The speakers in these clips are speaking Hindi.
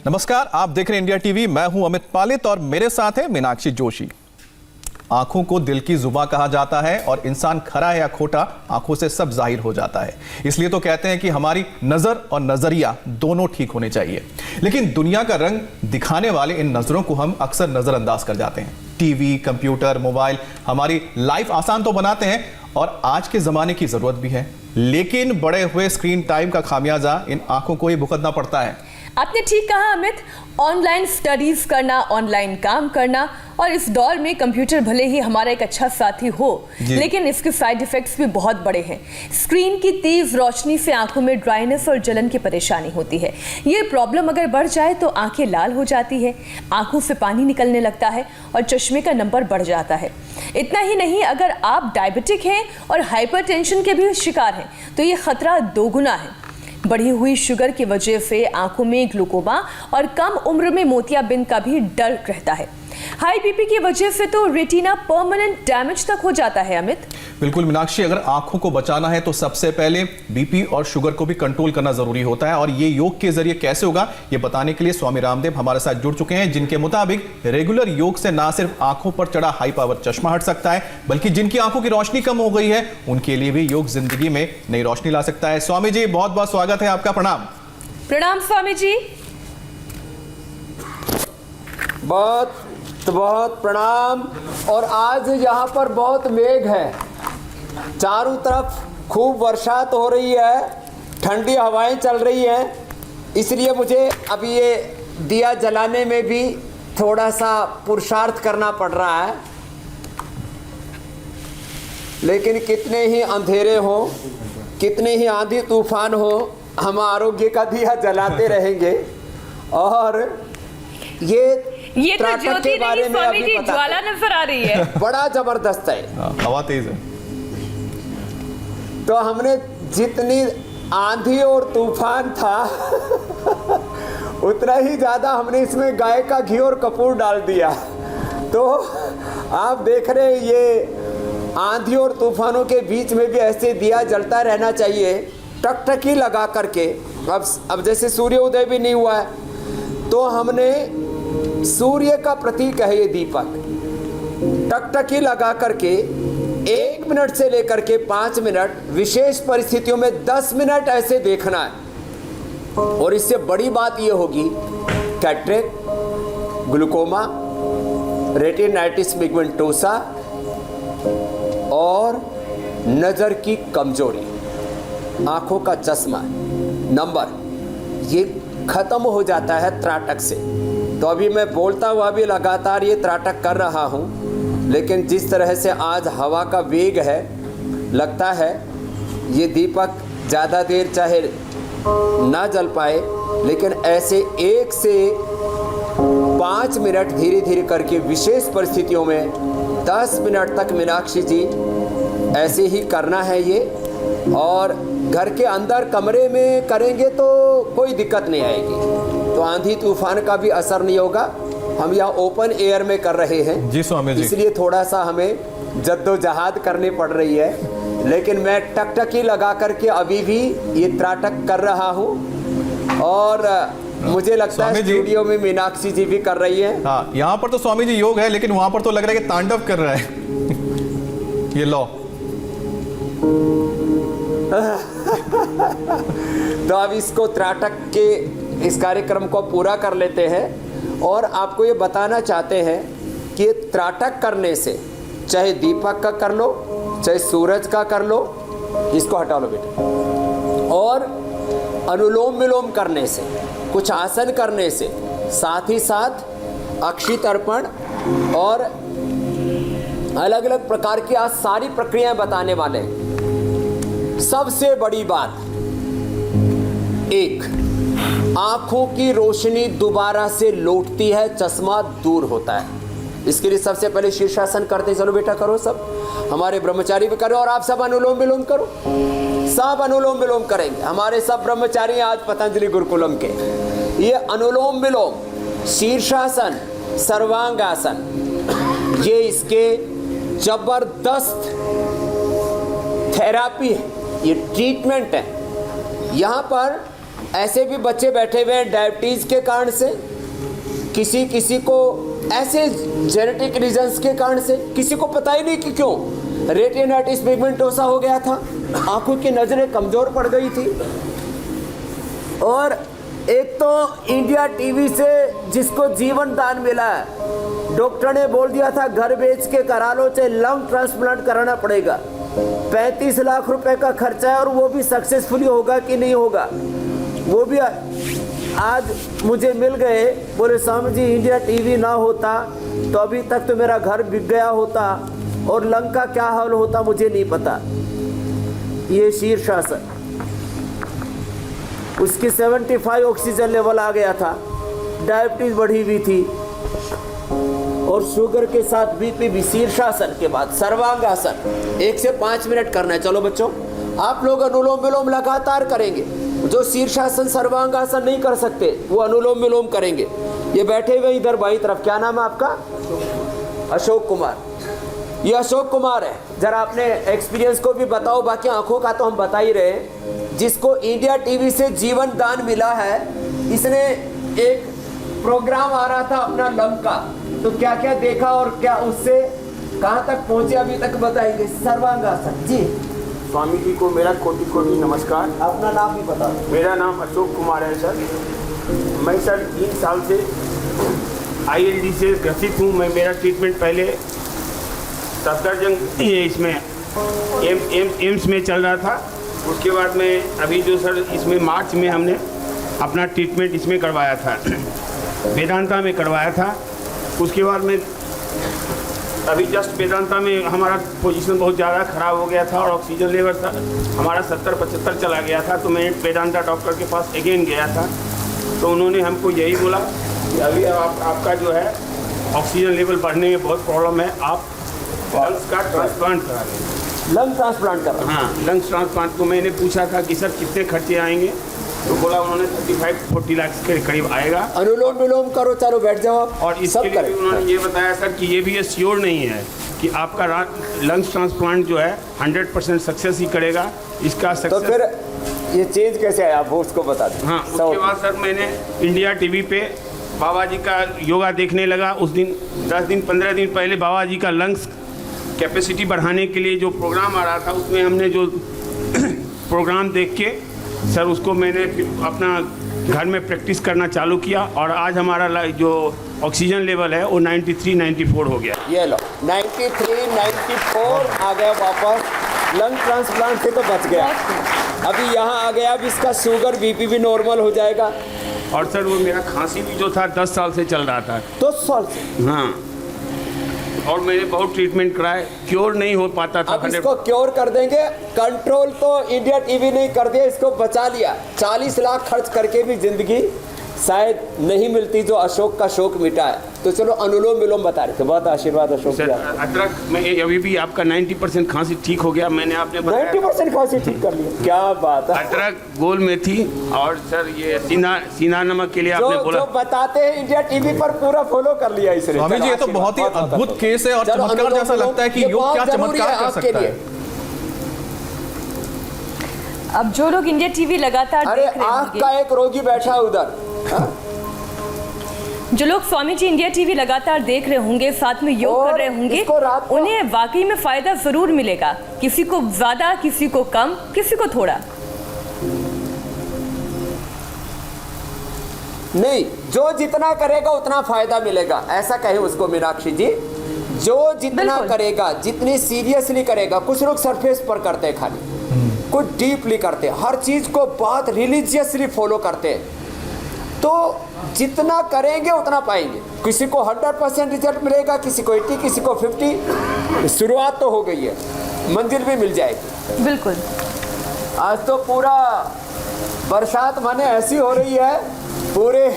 नमस्कार, आप देख रहे हैं इंडिया टीवी। मैं हूं अमित पालित और मेरे साथ है मीनाक्षी जोशी। आंखों को दिल की जुबां कहा जाता है और इंसान खरा है या खोटा आंखों से सब जाहिर हो जाता है। इसलिए तो कहते हैं कि हमारी नजर और नजरिया दोनों ठीक होने चाहिए। लेकिन दुनिया का रंग दिखाने वाले इन नजरों को हम अक्सर नजरअंदाज कर जाते हैं। टीवी, कंप्यूटर, मोबाइल हमारी लाइफ आसान तो बनाते हैं और आज के जमाने की जरूरत भी है, लेकिन बढ़े हुए स्क्रीन टाइम का खामियाजा इन आंखों को ही भुगतना पड़ता है। आपने ठीक कहा अमित। ऑनलाइन स्टडीज करना, ऑनलाइन काम करना और इस दौर में कंप्यूटर भले ही हमारा एक अच्छा साथी हो, लेकिन इसके साइड इफेक्ट्स भी बहुत बड़े हैं। स्क्रीन की तेज रोशनी से आंखों में ड्राइनेस और जलन की परेशानी होती है। ये प्रॉब्लम अगर बढ़ जाए तो आंखें लाल हो जाती है, आंखों से पानी निकलने लगता है और चश्मे का नंबर बढ़ जाता है। इतना ही नहीं, अगर आप डायबिटिक हैं और हाइपरटेंशन के भी शिकार हैं तो ये खतरा दोगुना है। बढ़ी हुई शुगर की वजह से आंखों में ग्लूकोमा और कम उम्र में मोतियाबिंद का भी डर रहता है। हाई बीपी की वजह से तो रेटिना परमानेंट डैमेज तक हो जाता है अमित। बिल्कुल मीनाक्षी, अगर आंखों को बचाना है तो सबसे पहले बीपी और शुगर को भी कंट्रोल करना जरूरी होता है। और ये योग के जरिए कैसे होगा, ये बताने के लिए स्वामी रामदेव हमारे साथ जुड़ चुके हैं, जिनके मुताबिक रेगुलर योग से ना सिर्फ आंखों पर चढ़ा हाई पावर चश्मा हट सकता है, बल्कि जिनकी आंखों की रोशनी कम हो गई है उनके लिए भी योग जिंदगी में नई रोशनी ला सकता है। स्वामी जी, बहुत बहुत स्वागत है आपका। प्रणाम। प्रणाम स्वामी जी। बहुत बहुत प्रणाम। और आज यहाँ पर बहुत मेघ है, चारों तरफ खूब वर्षात हो रही है, ठंडी हवाएं चल रही हैं, इसलिए मुझे अभी ये दिया जलाने में भी थोड़ा सा पुरुषार्थ करना पड़ रहा है। लेकिन कितने ही अंधेरे हो, कितने ही आंधी तूफान हो, हम आरोग्य का दिया जलाते रहेंगे। और ये तो ज्योति नहीं स्वामी जी, ज्वाला नजर आ रही है। बड़ा जबरदस्त है, हवा तेज है। तो हमने जितनी आंधी और तूफान था उतना ही ज्यादा हमने इसमें गाय का घी और कपूर डाल दिया। तो आप देख रहे हैं, ये आंधी और तूफानों के बीच में भी ऐसे दिया जलता रहना चाहिए, टकटकी लगा करके। अब जैसे सूर्य उदय भी नहीं हुआ है तो हमने सूर्य का प्रतीक है ये दीपक, टकटकी लगा करके 1 मिनट से लेकर के 5 मिनट, विशेष परिस्थितियों में 10 मिनट ऐसे देखना है। और इससे बड़ी बात ये होगी, कैटरेक्ट, ग्लूकोमा, रेटिनाइटिस पिगमेंटोसा और नज़र की कमजोरी, आंखों का चश्मा नंबर, ये खत्म हो जाता है त्राटक से। तो अभी मैं बोलता हुआ भी लगातार ये त्राटक कर रहा हूँ, लेकिन जिस तरह से आज हवा का वेग है, लगता है ये दीपक ज़्यादा देर चाहे ना जल पाए, लेकिन ऐसे 1 से 5 मिनट धीरे धीरे करके, विशेष परिस्थितियों में 10 मिनट तक मीनाक्षी जी ऐसे ही करना है ये। और घर के अंदर कमरे में करेंगे तो कोई दिक्कत नहीं आएगी, तो आंधी तूफान का भी असर नहीं होगा। हम यहाँ ओपन एयर में कर रहे हैं जी स्वामी जी, इसलिए थोड़ा सा हमें जद्दोजहद करनी पड़ रही है। लेकिन मैं टकटकी लगा करके अभी भी ये त्राटक कर रहा हूँ। और मुझे लगता है स्टूडियो में मीनाक्षी जी भी कर रही है। हाँ, यहाँ पर तो स्वामी जी योग है, लेकिन वहां पर तो लग रहा है कि तांडव कर रहा है ये लो। तो अब इसको त्राटक के इस कार्यक्रम को पूरा कर लेते हैं। और आपको ये बताना चाहते हैं कि त्राटक करने से, चाहे दीपक का कर लो, चाहे सूरज का कर लो, इसको हटा लो बेटा, और अनुलोम विलोम करने से, कुछ आसन करने से, साथ ही साथ अक्षि तर्पण और अलग अलग प्रकार की आज सारी प्रक्रियाएं बताने वाले हैं। सबसे बड़ी बात, एक, आंखों की रोशनी दोबारा से लौटती है, चश्मा दूर होता है। इसके लिए सबसे पहले शीर्षासन करते हैं। चलो बेटा करो, सब हमारे ब्रह्मचारी भी करो और आप सब अनुलोम विलोम करो। सब अनुलोम विलोम करेंगे, हमारे सब ब्रह्मचारी आज पतंजलि गुरुकुलम के। ये अनुलोम विलोम, शीर्षासन, सर्वांगासन, ये इसके जबरदस्त थेरापी है, ये ट्रीटमेंट है। यहाँ पर ऐसे भी बच्चे बैठे हुए हैं डायबिटीज के कारण से, किसी को ऐसे जेनेटिक रीजंस के कारण से, किसी को पता ही नहीं कि क्यों रेटिनाइटिस पिगमेंटोसा हो गया था, आंखों की नजरें कमजोर पड़ गई थी। और एक तो इंडिया टीवी से जिसको जीवन दान मिला है, डॉक्टर ने बोल दिया था घर बेच के करा लो, चाहे लंग ट्रांसप्लांट कराना पड़ेगा, 35 लाख रुपए का खर्चा है, और वो भी सक्सेसफुली होगा कि नहीं होगा वो भी आज मुझे मिल गए। बोले स्वामी जी इंडिया टीवी ना होता तो अभी तक तो मेरा घर बिक गया होता और लंग का क्या हाल होता मुझे नहीं पता। ये शीर्षासन, उसकी 75 ऑक्सीजन लेवल आ गया था, डायबिटीज बढ़ी हुई थी और शुगर के साथ बीपी भी। शीर्षासन के बाद सर्वांगासन 1 से 5 मिनट करना है। चलो बच्चों, आप लोग अनुलोम विलोम लगातार करेंगे। जो शीर्षासन सर्वांगासन नहीं कर सकते वो अनुलोम विलोम करेंगे। ये बैठे हुए इधर बाई तरफ, क्या नाम है आपका? अशोक कुमार। ये अशोक कुमार है। जरा अपने एक्सपीरियंस को भी बताओ, बाकी आंखों का तो हम बता ही रहे हैं। जिसको इंडिया टीवी से जीवन दान मिला है, इसने एक प्रोग्राम आ रहा था अपना लंग का, तो क्या क्या देखा और क्या उससे कहां तक पहुंचे अभी तक बताएंगे। सर्वांगासन जी। स्वामी जी को मेरा कोटि कोटि नमस्कार। अपना नाम भी बता। मेरा नाम अशोक कुमार है सर। मैं सर 3 साल से ILD से ग्रसित हूँ। मेरा ट्रीटमेंट पहले सफदरजंग इसमें एम्स में चल रहा था। उसके बाद में अभी जो सर इसमें मार्च में हमने अपना ट्रीटमेंट इसमें करवाया था, वेदांता में करवाया था। उसके बाद में अभी जस्ट वेदांता में हमारा पोजीशन बहुत ज़्यादा ख़राब हो गया था और ऑक्सीजन लेवल था हमारा 70-75 चला गया था। तो मैं वेदांता डॉक्टर के पास अगेन गया था, तो उन्होंने हमको यही बोला कि अभी आपका जो है ऑक्सीजन लेवल बढ़ने में बहुत प्रॉब्लम है, आप लंग्स का ट्रांसप्लांट करा लें। लंग ट्रांसप्लांट कर? हाँ, लंग्स ट्रांसप्लांट को मैंने पूछा था कि सर कितने खर्चे आएंगे, तो बोला उन्होंने 35-40 लाख के करीब आएगा। अनुलोम विलोम करो, चलो बैठ जाओ। और इसके लिए भी उन्होंने ये बताया सर कि ये भी ये श्योर नहीं है कि आपका लंग्स ट्रांसप्लांट जो है 100% सक्सेस ही करेगा। इसका सक्सेस तो फिर ये चेंज कैसे आया, आप उसको बता दें। हाँ, उसके बाद सर मैंने इंडिया टीवी पे बाबा जी का योगा देखने लगा। उस दिन 10 दिन 15 दिन पहले बाबा जी का लंग्स कैपेसिटी बढ़ाने के लिए जो प्रोग्राम आ रहा था, उसमें हमने जो प्रोग्राम देख के सर उसको मैंने अपना घर में प्रैक्टिस करना चालू किया और आज हमारा जो ऑक्सीजन लेवल है वो 93-94 हो गया। ये लो 93-94 आ गया वापस। लंग ट्रांसप्लांट से तो बच गया, अभी यहाँ आ गया। अब इसका शुगर बीपी भी नॉर्मल हो जाएगा। और सर वो मेरा खांसी भी जो था 10 साल से चल रहा था। 10 साल से? हाँ, और मैंने बहुत ट्रीटमेंट कराए, क्योर नहीं हो पाता था। अब इसको क्योर कर देंगे। कंट्रोल तो इंडिया टीवी नहीं कर दिया, इसको बचा लिया। 40 लाख खर्च करके भी जिंदगी शायद नहीं मिलती जो अशोक का शोक मिटा है। तो चलो अनुलोम विलोम बता रहे थे, बहुत आशीर्वाद अशोक सर। अदरक में अभी भी आपका 90% खांसी ठीक हो गया। मैंने आपने 90% खांसी ठीक कर लिया, क्या बात है। अदरक, गोल मेथी और सर ये सीना नमक के लिए आपने बोला। जो बताते हैं इंडिया टीवी पर पूरा फॉलो कर लिया इसने। स्वामी जी ये तो बहुत ही अद्भुत केस है और चमत्कार जैसा लगता है कि योग क्या चमत्कार कर सकता है। अब जो लोग इंडिया टीवी लगातार अरे देख रहे आँख होंगे, का एक रोगी बैठा उधर, जो लोग स्वामी जी इंडिया टीवी लगातार देख रहे होंगे, साथ में योग और कर रहे होंगे, इसको रात को- उन्हें वाकई में फायदा जरूर मिलेगा। किसी को ज्यादा, किसी को कम, किसी को थोड़ा। नहीं, जो जितना करेगा उतना फायदा मिलेगा, ऐसा कहे उसको मीनाक्षी जी। जो जितना बिल्कुल। करेगा, जितनी सीरियसली करेगा। कुछ लोग सरफेस पर करते हैं खाली, कुछ डीपली करते हैं, हर चीज को बहुत रिलीजियसली फॉलो करते हैं। तो जितना करेंगे उतना पाएंगे। किसी को 100% रिजल्ट मिलेगा, किसी को 80, किसी को 50। शुरुआत तो हो गई है, मंजिल भी मिल जाएगी। बिल्कुल। आज तो पूरा बरसात माने ऐसी हो रही है, पूरे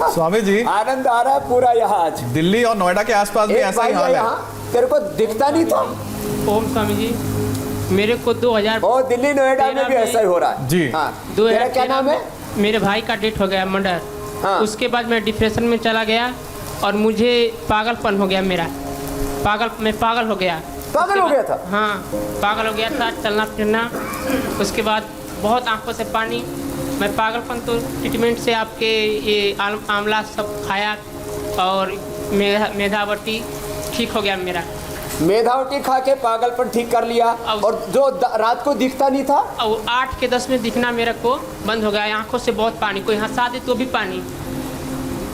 स्वामी जी आनंद आ रहा है पूरा यहाँ आज। दिल्ली और नोएडा के आसपास भी एक ऐसा ही भाई है हाल है। यहाँ, तेरे को दिखता नहीं था? ओम स्वामी जी, मेरे को 2000 और दिल्ली नोएडा में भी ऐसा ही हो रहा है जी। हाँ। तेरा क्या नाम है? मेरे भाई का डेथ हो गया, मर्डर। हाँ। उसके बाद मैं डिप्रेशन में चला गया और मुझे पागलपन हो गया मेरा। मैं पागल हो गया। पागल हो गया था? हाँ, पागल हो गया था, चलना फिरना। उसके बाद बहुत आंखों से पानी, मैं पागलपन तो ट्रीटमेंट से आपके ये आंवला सब खाया और मेधावटी ठीक हो गया मेरा। मेधावटी खा के पागलपन ठीक कर लिया। और जो रात को दिखता नहीं था, और 8 के 10 में दिखना मेरे को बंद हो गया, आंखों से बहुत पानी, कोई हंसा दे तो भी पानी,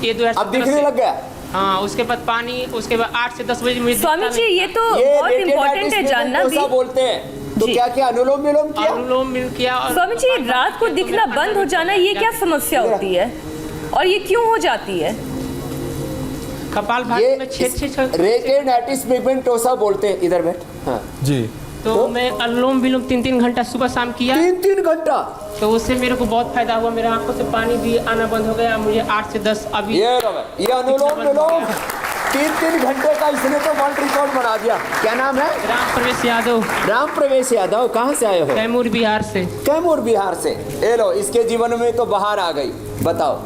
ये 2017 अब दिखने लग गया। हाँ, उसके बाद पानी, उसके बाद 8 से 10 बजे मुझे स्वामी जी ये तो ये बहुत इम्पोर्टेंट है जानना भी। बोलते हैं तो जी। क्या क्या अनुलोम विलोम किया? अनुलोम विलोम किया। स्वामी जी रात को दिखना बंद हो जाना ये क्या समस्या होती है और ये क्यों हो जाती है? कपाल भाती में छेद रेटिनाइटिस पिगमेंटोसा बोलते हैं। इधर बैठ। हाँ जी। तो मैं अनुलोम विलोम 3-3 घंटा सुबह शाम किया, 3-3 घंटा। तो उससे मेरे को बहुत फायदा हुआ, मेरे आंखों से पानी भी आना बंद हो गया, मुझे 8 से 10 अभी ये अनुलोम विलोम 3-3 घंटे का इसने तो वर्ल्ड रिकॉर्ड बना दिया। क्या नाम है? राम प्रवेश यादव। राम प्रवेश यादव। कहाँ से आए हो? कैमूर बिहार से। कैमूर बिहार से। ये लो, इसके जीवन में तो बाहर आ गई। बताओ,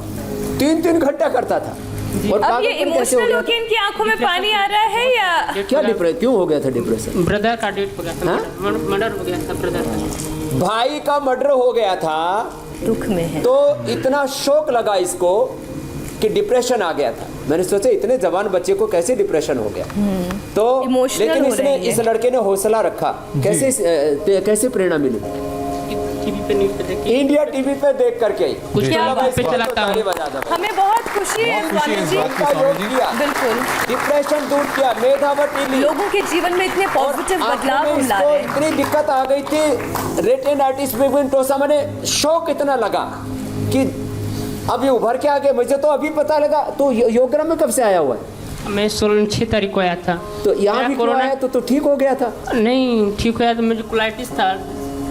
3-3 घंटा करता था। और अब ये पागलपन कैसे हो इमोशनल गया होके इनकी आंखों में पानी आ रहा है या क्या? डिप्रेशन क्यों हो गया था? डिप्रेशन ब्रदर का डेट हो गया था, मर्डर हो गया था ब्रदर का। भाई का मर्डर हो गया था, दुख में है। तो इतना शौक लगा इसको कि डिप्रेशन आ गया था। मैंने सोचा इतने जवान बच्चे को कैसे डिप्रेशन हो गया। तो Emotional लेकिन हो रहे हैं इस लड़के ने हौसला रखा। कैसे प्रेरणा मिली? टीवी पे न्यूज़ पे देखी, इंडिया टीवी पे देख करके ही। कुछ क्या तो बात पे है। चलाता हूँ। हमें बहुत खुशी है स्वामी इस जी। बात की, का स्वामी योग जी। किया, बिल्कुल डिप्रेशन दूर किया, मेधावटी ली। लोगों के जीवन में इतने पॉजिटिव और बदलाव आंखों में हम ला इसको रहे हैं। इतनी दिक्कत आ गई थी, रेटिनाइटिस पिगमेंटोसा, मैंने शौक इतना लगा कि अभी उभर के आ गए। मुझे तो अभी पता लगा। तो योगराम में कब से आया हुआ है? मैं 6 तारीख को आया था। तो यहाँ मेरा भी क्यों कोरोना आया? तो ठीक हो गया था। नहीं ठीक हुआ, तो मुझे कोलाइटिस था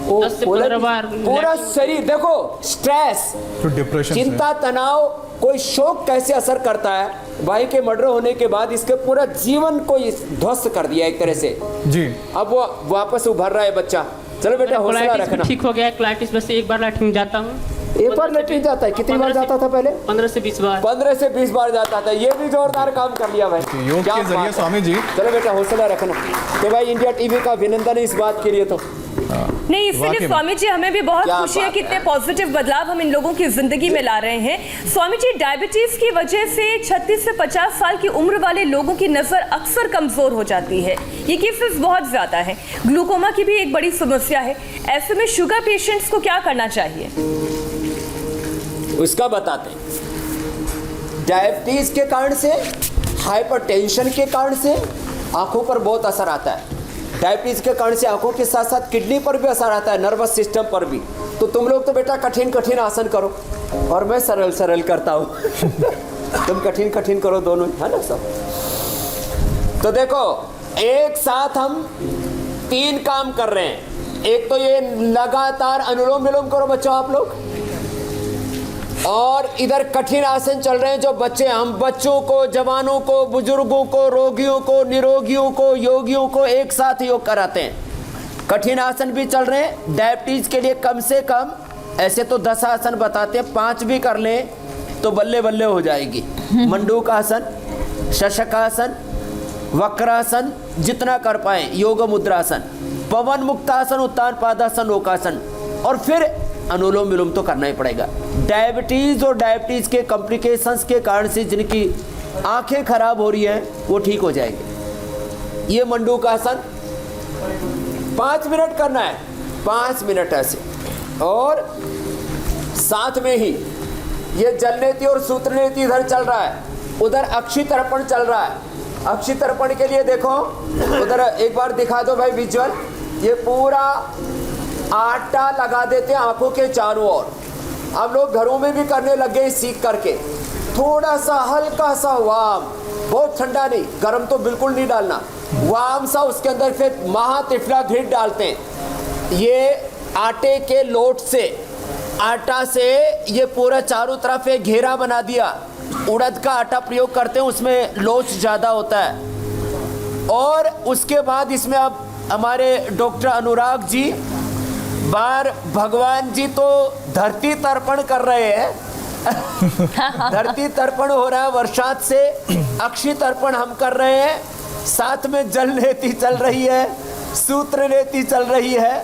10 से 15 बार। पूरा शरीर देखो, स्ट्रेस, तो डिप्रेशन से। चिंता, तनाव, कोई शौक कैसे असर करता है। भाई के मर्डर होने के बाद इसके पूरा जीवन को ध्वस्त कर दिया एक तरह से। जी। अब वो वापस उभर रहा है बच्चा। चलो बेटा हौसला कोलाइटिस रखना। ठीक हो गया, कोलाइटिस बस एक बार लैट्रिन जाता हूँ। एक बार लेटरिन जाता है? कितनी बार जाता था पहले? 15 से 20 बार। 15 से 20 बार जाता था। ये भी जोरदार काम कर लिया भाई। योग क्या के बात जरिए है। स्वामी जी। चलो बेटा हौसला रखना। तो भाई इंडिया टीवी का अभिनंदन है इस बात के लिए। तो नहीं वाकई इसीलिए में। स्वामी जी हमें भी बहुत क्या खुशी है बात कि इतने है। पॉजिटिव बदलाव हम इन लोगों की जिंदगी में ला रहे हैं। स्वामी जी डायबिटीज की वजह से 36 से 50 साल की उम्र वाले लोगों की नजर अक्सर कमजोर हो जाती है। ये केसेस बहुत ज्यादा है। ग्लूकोमा की भी एक बड़ी समस्या है। ऐसे में शुगर पेशेंट्स को क्या करना चाहिए? उसका बताते हैं। डायबिटीज के कारण से, हाइपरटेंशन के कारण से आंखों पर बहुत असर आता है। डायबिटीज के कारण से आंखों के साथ साथ किडनी पर भी असर आता है, नर्वस सिस्टम पर भी। तो तुम लोग तो बेटा कठिन कठिन आसन करो और मैं सरल सरल करता हूँ। तुम कठिन कठिन करो दोनों, है ना सब। तो देखो एक साथ हम 3 काम कर रहे हैं। एक तो ये लगातार अनुलोम विलोम करो बच्चों आप लोग, और इधर कठिन आसन चल रहे हैं जो बच्चे, हम बच्चों को, जवानों को, बुजुर्गों को, रोगियों को, निरोगियों को, योगियों को एक साथ योग कराते हैं। कठिन आसन भी चल रहे हैं। डायबिटीज के लिए कम से कम ऐसे तो 10 आसन बताते हैं, 5 भी कर लें तो बल्ले बल्ले हो जाएगी। मंडूक आसन, शशकासन, वक्रासन, जितना कर पाए, योग मुद्रासन, पवन मुक्तासन, उत्तान पादासन, ओकासन, और फिर अनुलोम विलोम तो करना ही पड़ेगा। डायबिटीज और डायबिटीज के कॉम्प्लिकेशंस के कारण से जिनकी आंखें खराब हो रही हैं वो ठीक हो जाएंगे। ये मंडूक आसन 5 मिनट करना है, 5 मिनट ऐसे। और साथ में ही ये जलनेति और सूत्रनेति इधर चल रहा है, उधर अक्षि तर्पण चल रहा है। अक्षि तर्पण के लिए देखो उधर एक बार दिखा दो भाई विजुअल। ये पूरा आटा लगा देते हैं आंखों के चारों ओर। हम लोग घरों में भी करने लग गए सीख करके। थोड़ा सा हल्का सा वाम, बहुत ठंडा नहीं, गर्म तो बिल्कुल नहीं डालना, वाम सा, उसके अंदर फिर महातिफला घृत डालते हैं। ये आटे के लोट से, आटा से ये पूरा चारों तरफ एक घेरा बना दिया। उड़द का आटा प्रयोग करते हैं, उसमें लोच ज़्यादा होता है। और उसके बाद इसमें अब हमारे डॉक्टर अनुराग जी बार भगवान जी तो धरती तर्पण कर रहे हैं। धरती तर्पण हो रहा है वर्षात से, अक्षि तर्पण हम कर रहे हैं, साथ में जल नेति चल रही है, सूत्र नेति चल रही है।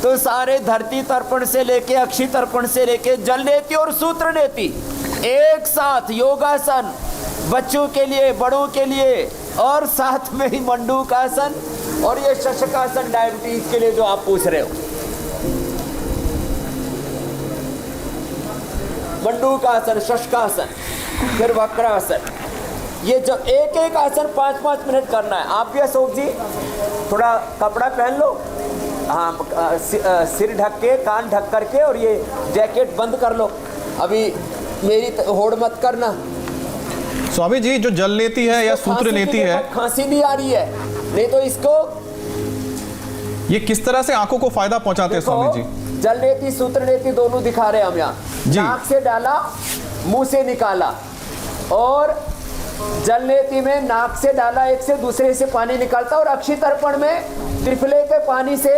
तो सारे धरती तर्पण से लेके अक्षी तर्पण से लेके जल नेति और सूत्र नेति एक साथ योगासन, बच्चों के लिए, बड़ों के लिए, और साथ में ही मंडूकासन और ये शशकासन डायबिटीज के लिए जो आप पूछ रहे हो। मंडूकासन, शशकासन, फिर वक्रासन, ये जब एक एक आसन 5-5 मिनट करना है। आप भी अशोक जी थोड़ा कपड़ा पहन लो, हाँ, सिर ढक के, कान ढक करके, और ये जैकेट बंद कर लो। अभी मेरी होड़ मत करना। स्वामी जी, जो जल नीति है या सूत्र नीति है, खांसी नहीं आ रही है, नहीं तो इसको ये किस तरह से आंखों को फायदा पहुंचाते हैं स्वामी जी? जल नीति, सूत्र नीति दोनों दिखा रहे हैं हम यहाँ। नाक से डाला, मुंह से निकाला, और जल नेति में नाक से डाला, एक से दूसरे से पानी निकालता, और अक्षी तर्पण में त्रिफले के पानी से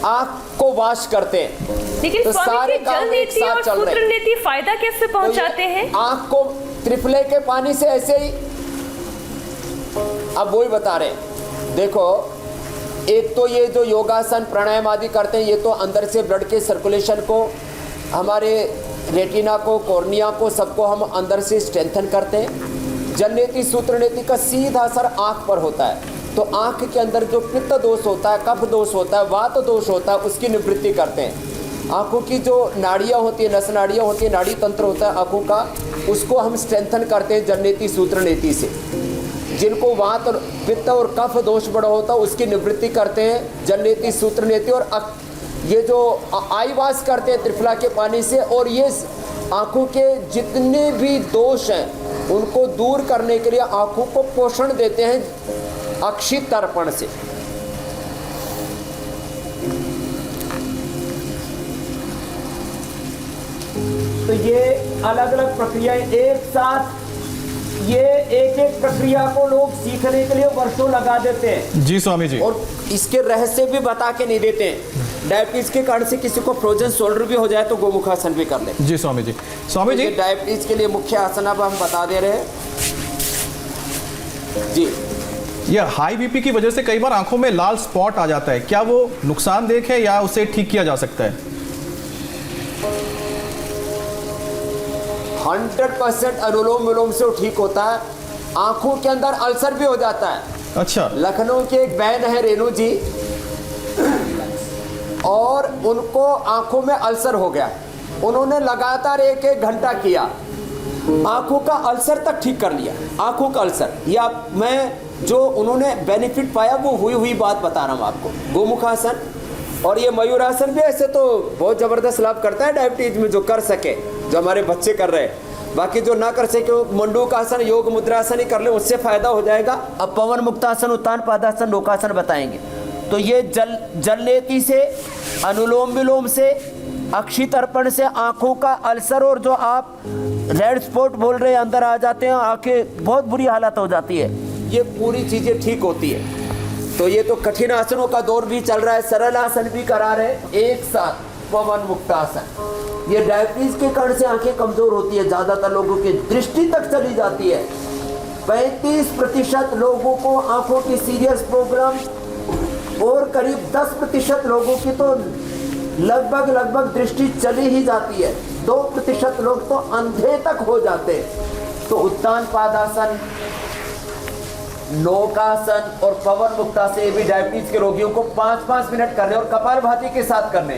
आंख को वाश करते हैं। लेकिन तो स्वामी सारे जी, काम जल एक नीति साथ और चल रहे सूत्र हैं। नीति फायदा कैसे पहुंचाते हैं? आंख को त्रिफले के पानी से ऐसे ही, अब वही बता रहे हैं। देखो, एक तो ये जो योगासन प्राणायाम आदि करते हैं, ये तो अंदर से ब्लड के सर्कुलेशन को, हमारे रेटिना को, कॉर्निया को, सबको हम अंदर से स्ट्रेंथन करते हैं। जल नेति, सूत्र नेति का सीधा असर आंख पर होता है। तो आंख के अंदर जो पित्त दोष होता है, कफ दोष होता है, वात दोष होता है, उसकी निवृत्ति करते हैं। आंखों की जो नाड़ियाँ होती है, नस नाड़ियाँ होती है, नाड़ी तंत्र होता है आंखों का, उसको हम स्ट्रेंथन करते हैं जल नेति, सूत्र नेति से। जिनको वात और पित्त और कफ दोष बड़ा होता है, उसकी निवृत्ति करते हैं जल नेति, सूत्र नेति। और ये जो आई वाश करते हैं त्रिफला के पानी से, और ये आंखों के जितने भी दोष हैं उनको दूर करने के लिए आंखों को पोषण देते हैं अक्षी तर्पण से। तो ये अलग अलग प्रक्रियाएं एक साथ, ये एक एक प्रक्रिया को लोग सीखने के लिए वर्षों लगा देते हैं। जी स्वामी जी। और इसके रहस्य भी बता के नहीं देते हैं। डायबिटीज के कारण से किसी को फ्रोजन शोल्डर भी हो जाए तो गोमुखासन भी कर ले। जी स्वामी जी। स्वामी जी, डायबिटीज के लिए मुख्य आसन अब हम बता दे रहे हैं जी। ये हाई बीपी की वजह से कई बार आंखों में लाल स्पॉट आ जाता है, क्या वो नुकसानदेह है या उसे ठीक किया जा सकता है? 100% अनुलोम विलोम से वो ठीक होता है। आंखों के अंदर अल्सर भी हो जाता है। अच्छा। लखनऊ के एक बहन है रेणु जी, और उनको आंखों में अल्सर हो गया। उन्होंने लगातार 1-1 घंटा किया, आंखों का अल्सर तक ठीक कर लिया। आंखों का अल्सर, या मैं जो उन्होंने बेनिफिट पाया वो हुई बात बता रहा हूँ आपको। गोमुखासन और ये मयूरासन भी ऐसे तो बहुत ज़बरदस्त लाभ करता है डायबिटीज में, जो कर सके, जो हमारे बच्चे कर रहे हैं। बाकी जो ना कर सके वो मंडूकासन, योग मुद्रासन ही कर ले, उससे फायदा हो जाएगा। अब पवन मुक्तासन, उत्तान पादासन, लोकासन बताएंगे। तो ये जल नेति से, अनुलोम विलोम से, अक्षी तर्पण से आंखों का अल्सर, और जो आप रेड स्पॉट बोल रहे हैं अंदर आ जाते हैं, आंखें बहुत बुरी हालत हो जाती है, ये पूरी चीज़ें ठीक होती है। तो ये तो कठिन आसनों का दौर भी चल रहा है, सरल आसन भी करा रहे एक साथ। पवन मुक्तासन, ये डायबिटीज के कारण से आंखें कमजोर होती है, ज्यादातर लोगों की दृष्टि तक चली जाती है। 35% लोगों को आंखों की सीरियस प्रॉब्लम, और करीब 10% लोगों की तो लगभग दृष्टि चली ही जाती है। 2% लोग तो अंधे तक हो जाते हैं। तो उत्तान पादासन, नौकासन और पवन मुक्तासन, ये भी डायबिटीज के रोगियों को 5-5 मिनट करने, और कपालभाति के साथ करने।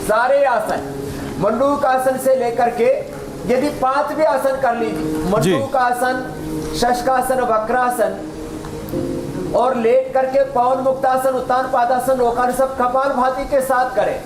सारे आसन, मंडूकासन से लेकर के, यदि 5 भी आसन कर लीजिए, मंडूकासन, शशकासन, वक्रासन, और लेट करके पवन मुक्तासन, उत्तान पादासन, नौकासन, सब कपालभाति के साथ करें।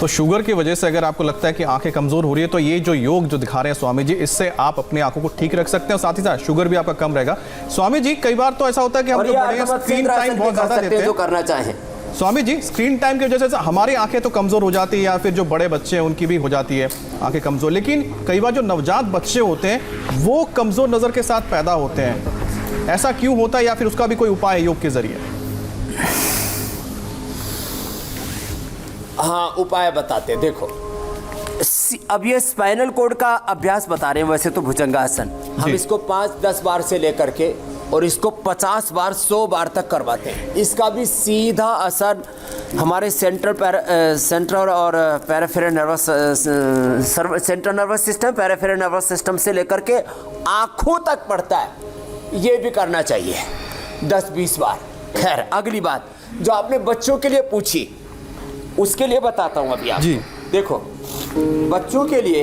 तो शुगर की वजह से अगर आपको लगता है कि आंखें कमजोर हो रही है, तो ये जो योग जो दिखा रहे हैं स्वामी जी, इससे आप अपनी आंखों को ठीक रख सकते हैं, और साथ ही साथ शुगर भी आपका कम रहेगा। स्वामी जी, कई बार तो ऐसा होता है कि हम जो बड़े हैं स्क्रीन टाइम बहुत ज्यादा देते हैं, जो करना चाहें। स्वामी जी, स्क्रीन टाइम की वजह से हमारी आंखें तो कमजोर हो जाती है, या फिर जो बड़े बच्चे हैं उनकी भी हो जाती है आंखें कमजोर, लेकिन कई बार जो नवजात बच्चे होते हैं वो कमजोर नजर के साथ पैदा होते हैं, ऐसा क्यों होता है, या फिर उसका भी कोई उपाय है योग के जरिए? हाँ, उपाय बताते। देखो, अब ये स्पाइनल कोड का अभ्यास बता रहे हैं, वैसे तो भुजंगासन हम जी। इसको 5-10 बार से लेकर के और इसको 50 बार 100 बार तक करवाते हैं। इसका भी सीधा असर हमारे सेंट्रल और peripheral nervous central nervous system, peripheral nervous system से लेकर के आँखों तक पड़ता है। ये भी करना चाहिए 10-20 बार। खैर, अगली बात जो आपने बच्चों के लिए पूछी उसके लिए बताता हूँ अभी आप जी। देखो, बच्चों के लिए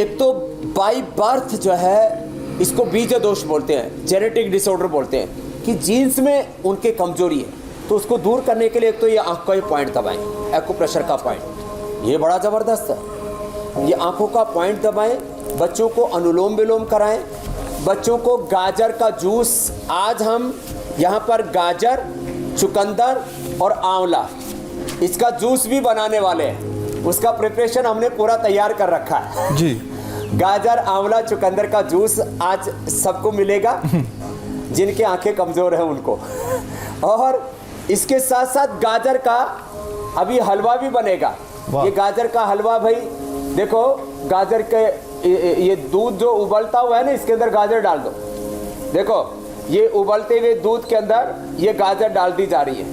एक तो बाई बर्थ जो है इसको बीज दोष बोलते हैं, जेनेटिक डिसऑर्डर बोलते हैं कि जीन्स में उनके कमजोरी है, तो उसको दूर करने के लिए एक तो ये आंख का ये पॉइंट दबाएं, एक्यूप्रेशर का पॉइंट, ये बड़ा ज़बरदस्त है। ये आंखों का पॉइंट दबाएं, बच्चों को अनुलोम विलोम कराएं, बच्चों को गाजर का जूस, आज हम यहाँ पर गाजर, चुकंदर और आंवला इसका जूस भी बनाने वाले हैं। उसका प्रिपरेशन हमने पूरा तैयार कर रखा है जी। गाजर, आंवला, चुकंदर का जूस आज सबको मिलेगा जिनकी आंखें कमज़ोर हैं उनको। और इसके साथ साथ गाजर का अभी हलवा भी बनेगा। ये गाजर का हलवा भाई देखो, गाजर के ये दूध जो उबलता हुआ है ना, इसके अंदर गाजर डाल दो। देखो, ये उबलते हुए दूध के अंदर ये गाजर डाल दी जा रही है।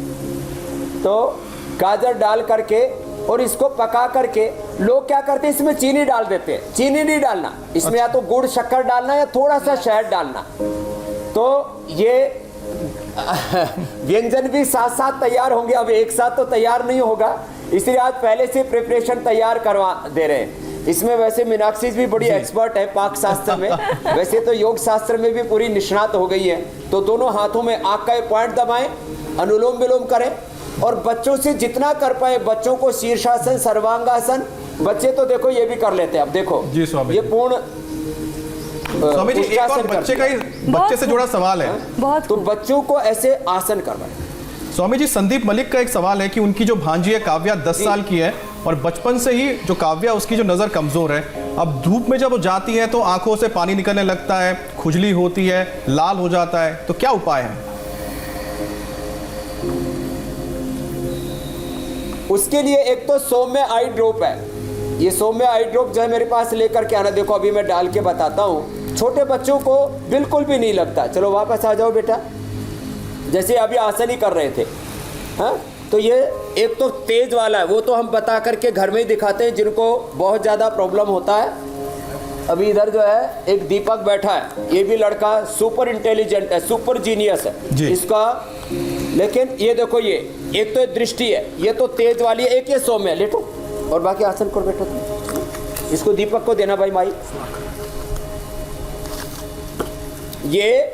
तो गाजर डाल करके और इसको पका करके लोग क्या करते हैं, इसमें चीनी डाल देते हैं। चीनी नहीं डालना इसमें, या तो गुड़ शक्कर डालना या थोड़ा सा शहद डालना। तो ये व्यंजन भी साथ साथ तैयार होंगे। अब एक साथ तो तैयार नहीं होगा, इसलिए आज पहले से प्रिपरेशन तैयार करवा दे रहे हैं। इसमें वैसे मीनाक्षी भी बड़ी एक्सपर्ट है पाक शास्त्र में, वैसे तो योग शास्त्र में भी पूरी निष्णात हो गई है। तो दोनों हाथों में आँख का पॉइंट दबाएं, अनुलोम विलोम करें और बच्चों से जितना कर पाए बच्चों को शीर्षासन, सर्वांगासन, बच्चे तो देखो ये भी कर लेते हैं। अब देखो जी स्वामी, ये पूर्ण स्वामी जी एक और बच्चे से जुड़ा सवाल है। बहुत तो बच्चों को ऐसे आसन करवाएं। स्वामी जी, संदीप मलिक का एक सवाल है कि उनकी जो भांजी है काव्या 10 साल की है और बचपन से ही जो काव्या उसकी जो नज़र कमज़ोर है, अब धूप में जब वो जाती है तो आंखों से पानी निकलने लगता है, खुजली होती है, लाल हो जाता है, तो क्या उपाय है? उसके लिए एक तो सौम्य आई ड्रॉप है। ये सौम्य आई ड्रॉप जो है मेरे पास लेकर के आना। देखो अभी मैं डाल के बताता हूँ, छोटे बच्चों को बिल्कुल भी नहीं लगता। चलो वापस आ जाओ बेटा, जैसे अभी आसन ही कर रहे थे। हाँ, तो ये एक तो तेज वाला है, वो तो हम बता करके घर में ही दिखाते हैं जिनको बहुत ज़्यादा प्रॉब्लम होता है। अभी इधर जो है एक दीपक बैठा है, ये भी लड़का सुपर इंटेलिजेंट है, सुपर जीनियस है इसका। लेकिन ये देखो, ये एक तो दृष्टि है, ये तो तेज वाली है, एक ये सौम्य है। लेटो और बाकी आसन करो बेटा तुम। इसको दीपक को देना भाई माई। ये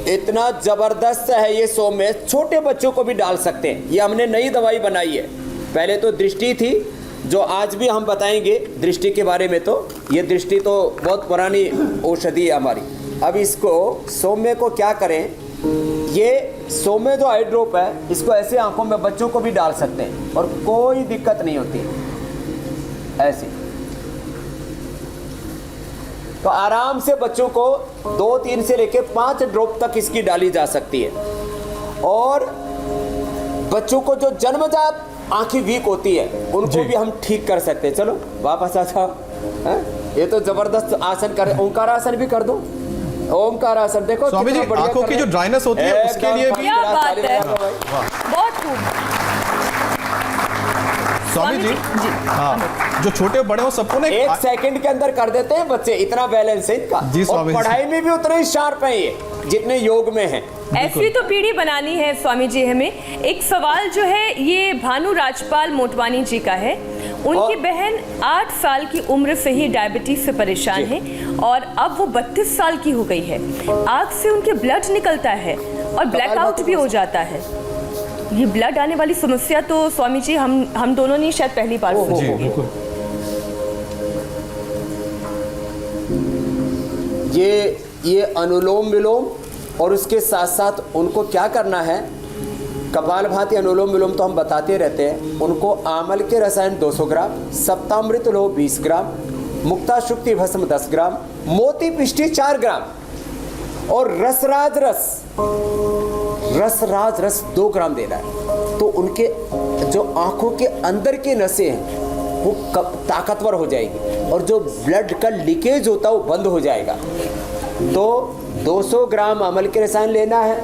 इतना जबरदस्त है ये सौम्य, छोटे बच्चों को भी डाल सकते हैं। ये हमने नई दवाई बनाई है। पहले तो दृष्टि थी, जो आज भी हम बताएंगे दृष्टि के बारे में। तो ये दृष्टि तो बहुत पुरानी औषधि है हमारी। अब इसको सौम्य को क्या करें, ये सौम्य जो आई ड्रॉप है इसको ऐसे आंखों में बच्चों को भी डाल सकते हैं और कोई दिक्कत नहीं होती ऐसी। तो आराम से बच्चों को 2-3 से लेके 5 ड्रॉप तक इसकी डाली जा सकती है। और बच्चों को जो जन्मजात आंखें वीक होती है उनको भी हम ठीक कर सकते हैं। चलो वापस आ जाओ। ये तो जबरदस्त आसन कर, ओंकार आसन भी कर दो। ओंकार आसन देखो स्वामी जी, आंखों की जो ड्राइनेस होती है उसके लिए भी क्या बात है, बहुत खूब। स्वामी जी हाँ, जो छोटे बड़े हो सबको ना 1 सेकंड के अंदर कर देते हैं बच्चे, इतना बैलेंस है इनका। जी स्वामी और पढ़ाई में भी उतने ही शार्प है ये जितने योग में है। ऐसी तो पीढ़ी बनानी है स्वामी जी हमें। एक सवाल जो है ये भानु राजपाल मोटवानी जी का है। उनकी बहन 8 साल की उम्र से ही डायबिटीज से परेशान है और अब वो 32 साल की हो गई है। आँख से उनके ब्लड निकलता है और ब्लैकआउट भी हो जाता है। ये ब्लड आने वाली समस्या तो स्वामी जी हम दोनों ने शायद पहली बार सुनी होगी। ये अनुलोम विलोम और उसके साथ साथ उनको क्या करना है, कपालभाति अनुलोम विलोम तो हम बताते रहते हैं। उनको आमल के रसायन 200 ग्राम, सप्तामृत लोह 20 ग्राम, मुक्ता शुक्ति भस्म 10 ग्राम, मोती पिष्टी 4 ग्राम और रसराज रस 2 ग्राम देना है। तो उनके जो आंखों के अंदर की नसें हैं वो ताकतवर हो जाएगी और जो ब्लड का लीकेज होता है वो बंद हो जाएगा। तो 200 ग्राम अमल के रसायन लेना है,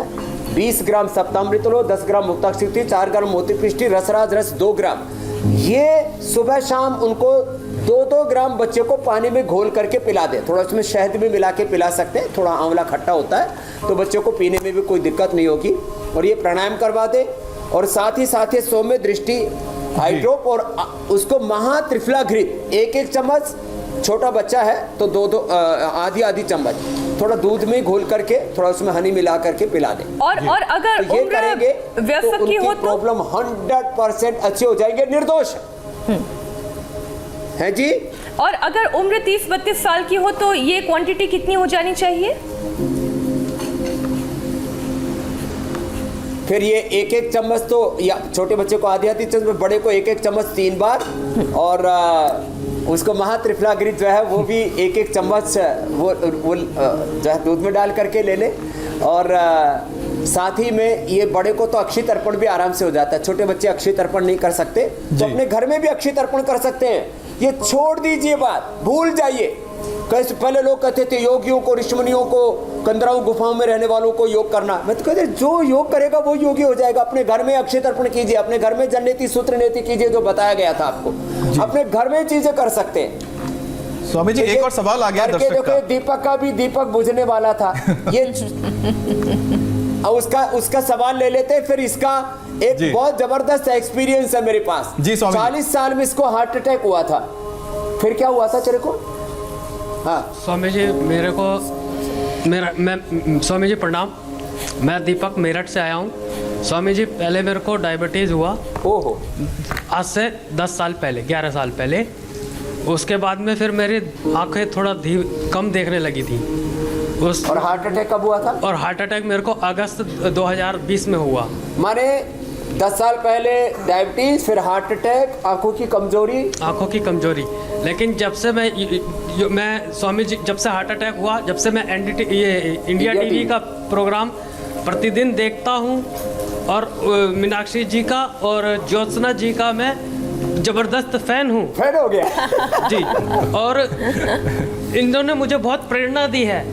20 ग्राम सप्तामृत लो, 10 ग्राम मुक्ताक्षरी, 4 ग्राम मोती पृष्टि, रसराज रस 2 ग्राम। ये सुबह शाम उनको 2-2 ग्राम बच्चे को पानी में घोल करके पिला दे। थोड़ा उसमें शहद भी मिला के पिला सकते हैं, थोड़ा आंवला खट्टा होता है तो बच्चों को पीने में भी कोई दिक्कत नहीं होगी। और ये प्राणायाम करवा दे और साथ ही सौम्य दृष्टि हाइड्रोप और उसको महा घृत 1-1 चम्मच, छोटा बच्चा है तो 2-2 आधी चम्मच थोड़ा दूध में घोल करके थोड़ा उसमें हनी मिला करके पिला दें। और अगर तो ये उम्र करेंगे व्यस्क तो की हो तो प्रॉब्लम 100% अच्छे हो जाएंगे, निर्दोष है जी। और अगर उम्र 30-32 साल की हो तो ये क्वांटिटी कितनी हो जानी चाहिए? फिर ये 1-1 चम्मच तो या छोटे बच्चे को आधी चम्मच, बड़े को 1-1 चम्मच 3 बार और उसको महात्रिफलाग्रित जो है वो भी 1-1 चम्मच वो जो है दूध में डाल करके ले ले। और साथ ही में ये बड़े को तो अक्षय तर्पण भी आराम से हो जाता है, छोटे बच्चे अक्षय तर्पण नहीं कर सकते तो अपने घर में भी अक्षय तर्पण कर सकते हैं। ये छोड़ दीजिए बात, भूल जाइए। कैसे पहले लोग कहते थे योगियों को, ऋषिमुनियों को, कंदराओं गुफाओं में रहने वालों को योग करना। मैं तो कहते जो योग करेगा वो योगी हो जाएगा। अपने घर में अक्षय तर्पण कीजिए, अपने घर में जन्नेति सूत्र नेति कीजिए जो बताया गया था आपको, अपने घर में चीजें कर सकते हैं। स्वामी जी एक और सवाल आ गया दर्शक का। दीपक का भी दीपक बुझने वाला था ये उसका सवाल ले लेते हैं। फिर इसका एक बहुत जबरदस्त एक्सपीरियंस है मेरे पास जी। 40 साल में इसको हार्ट अटैक हुआ था। फिर क्या हुआ था तेरे को? हाँ स्वामी जी मेरे को मैं स्वामी जी प्रणाम, मैं दीपक मेरठ से आया हूँ। स्वामी जी पहले मेरे को डायबिटीज़ हुआ, ओहो, आज से 10 साल पहले, 11 साल पहले। उसके बाद में फिर मेरी आंखें थोड़ा कम देखने लगी थी और हार्ट अटैक कब हुआ था? और हार्ट अटैक मेरे को अगस्त 2020 में हुआ। माने 10 साल पहले डायबिटीज, फिर हार्ट अटैक, आंखों की कमजोरी। लेकिन जब से मैं स्वामी जी, जब से हार्ट अटैक हुआ, जब से मैं इंडिया टीवी का प्रोग्राम प्रतिदिन देखता हूँ और मीनाक्षी जी का और ज्योत्सना जी का मैं जबरदस्त फैन हूँ। फैन हो गया जी। और इन्होंने मुझे बहुत प्रेरणा दी है,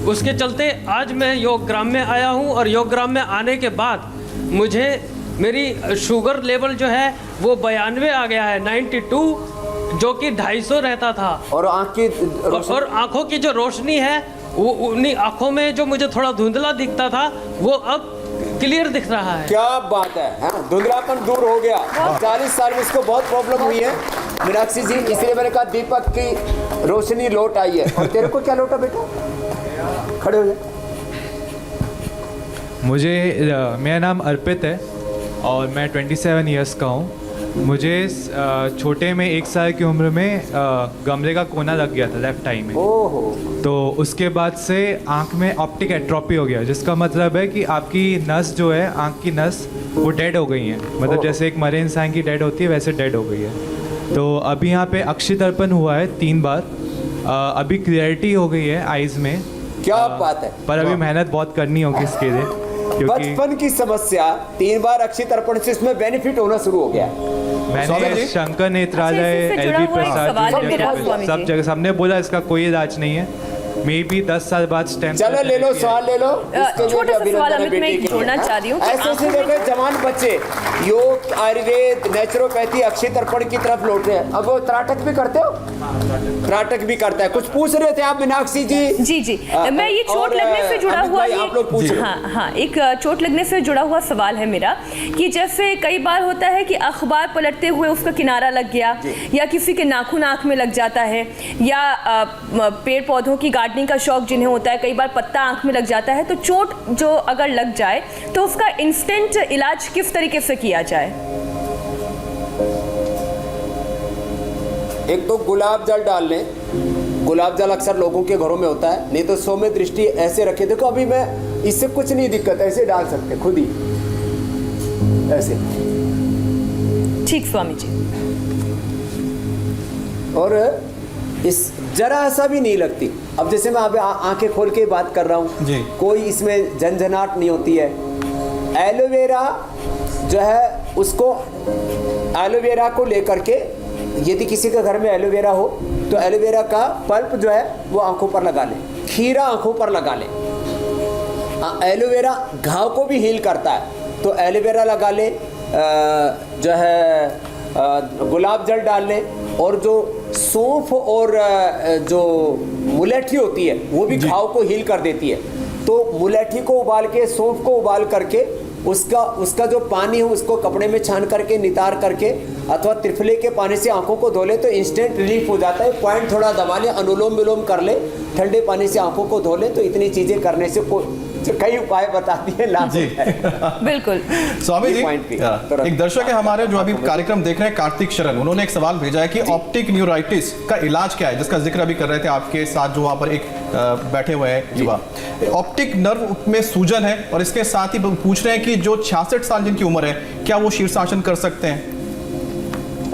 उसके चलते आज मैं योग ग्राम में आया हूँ। और योग ग्राम में आने के बाद मुझे मेरी शुगर लेवल जो है वो 92 आ गया है, 92, जो कि 250 रहता था। और आंखों की जो रोशनी है वो उन्हीं आंखों में जो मुझे थोड़ा धुंधला दिखता था वो अब क्लियर दिख रहा है। क्या बात है, धुंधलापन दूर हो गया। 40 साल में इसको बहुत प्रॉब्लम हुई है मीनाक्षी जी, इसलिए मैंने कहा दीपक की रोशनी लौट आई है। और तेरे को क्या लौटा बेटा? खड़े हो जाए। मेरा नाम अर्पित है और मैं 27 इयर्स का हूँ। मुझे छोटे में 1 साल की उम्र में गमले का कोना लग गया था लेफ्ट आई में। तो उसके बाद से आँख में ऑप्टिक एट्रोपी हो गया, जिसका मतलब है कि आपकी नस जो है, आँख की नस, वो डेड हो गई है। मतलब जैसे एक मरे इंसान की डेड होती है वैसे डेड हो गई है। तो अभी यहाँ पे अक्षय तर्पण हुआ है 3 बार। अभी क्लियरिटी हो गई है आइज़ में। क्या बात है। पर अभी मेहनत बहुत करनी होगी इसके लिए, क्योंकि बचपन की समस्या 3 बार अक्षय तर्पण से इसमें बेनिफिट होना शुरू हो गया। मैंने शंकर नेत्रालय, एलबी प्रसाद, सब जगह सबने बोला इसका कोई इलाज नहीं है। मे बी 10 साल बाद स्टेम। चलो ले लो, सवाल ले लो। छोटा सा सवाल अमित मैं जोड़ना चाह रही हूँ। ऐसे देखे जवान बच्चे योग, आयुर्वेद, नेचुरोपैथी, अक्षय तर्पण की तरफ लौट रहे हैं। अब वो त्राटक भी करते हो? त्राटक भी करता है। कुछ पूछ रहे थे आप मीनाक्षी जी? जी मैं ये चोट लगने से जुड़ा हुआ आप लोग पूछ। हाँ, एक चोट लगने से जुड़ा हुआ सवाल है मेरा कि जैसे कई बार होता है कि अखबार पलटते हुए उसका किनारा लग गया, या किसी के नाखून आँख में लग जाता है, या पेड़ पौधों की गार्डनिंग का शौक जिन्हें होता है, कई बार पत्ता आँख में लग जाता है। तो चोट जो अगर लग जाए तो उसका इंस्टेंट इलाज किस तरीके से किया जाए? एक तो गुलाब जल डाल लें। गुलाब जल अक्सर लोगों के घरों में होता है, नहीं तो सौम्य दृष्टि ऐसे रखे। देखो अभी मैं इससे कुछ नहीं दिक्कत, ऐसे डाल सकते खुद ही, ऐसे। ठीक स्वामी जी। और इस जरा सा भी नहीं लगती। अब जैसे मैं अभी आंखें खोल के बात कर रहा हूँ, कोई इसमें झंझनाहट नहीं होती है। एलोवेरा जो है उसको, एलोवेरा को लेकर के यदि किसी के घर में एलोवेरा हो तो एलोवेरा का पल्प जो है वो आंखों पर लगा ले, खीरा आंखों पर लगा ले। एलोवेरा घाव को भी हील करता है, तो एलोवेरा लगा ले, जो है गुलाब जल डाल ले, और जो सौंफ और जो मुलेठी होती है वो भी घाव को हील कर देती है। तो मुलेठी को उबाल के, सौंफ को उबाल करके उसका जो पानी है उसको कपड़े में छान करके, नितार करके, अथवा त्रिफले के पानी से आंखों को धो ले तो इंस्टेंट रिलीफ हो जाता है। पॉइंट थोड़ा दबा ले, अनुलोम विलोम कर ले, ठंडे पानी से आंखों को धो ले, तो इतनी चीजें करने से कई उपाय बताती है, लाभ होता है। बिल्कुल। स्वामी जी, पॉइंट पे एक दर्शक है हमारे जो अभी कार्यक्रम देख रहे हैं, कार्तिक शरण, उन्होंने एक सवाल भेजा है कि ऑप्टिक न्यूराइटिस का इलाज क्या है, जिसका जिक्र अभी कर रहे थे आपके साथ जो वहां पर एक बैठे हुए हैं युवा। ऑप्टिक नर्व में सूजन है और इसके साथ ही पूछ रहे हैं कि जो 66 साल जिनकी उम्र है, क्या वो शीर्षासन कर सकते हैं?